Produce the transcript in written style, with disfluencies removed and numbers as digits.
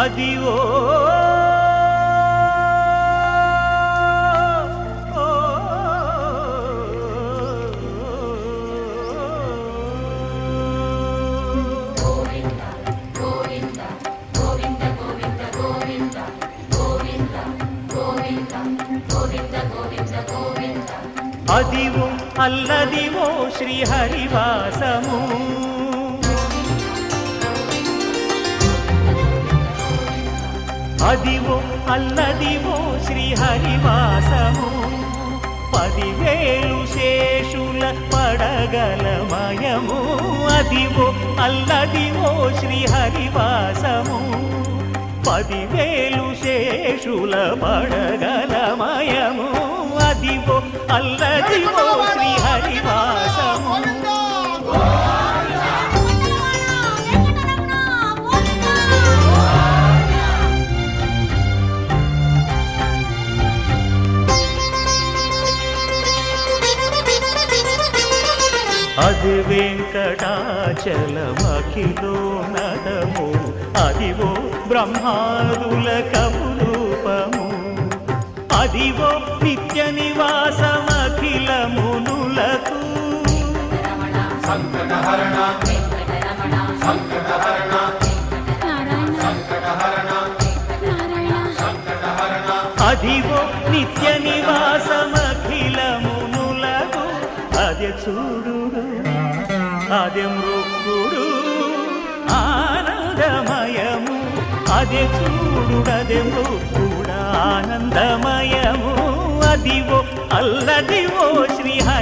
అదివో అదివో అల్లదివో శ్రీహరివాసము అదివో అల్లదివో శ్రీహరివాసము 10,000 శేషుల పడగలమయము అదివో అల్లదివో శ్రీహరివాసము 10,000 శేషుల పడగలమయము అదివో అల్లదివో శ్రీహరివాసము అది వెంకటాచలమఖిలో నదము అదివో బ్రహ్మాదుల కపురూపము అదివో నిత్య నివాసమఖిల మునులకు సంకటహరణ సంకటహరణ సంకటహరణ సంకటహరణ అదివో నిత్య నివాసమఖిల మునులకు అదే చూడు అదే మృక్కుడు ఆనందమయము అదే చూడుడదే మృక్కుడు ఆనందమయము అదివో అల్లదివో శ్రీహరి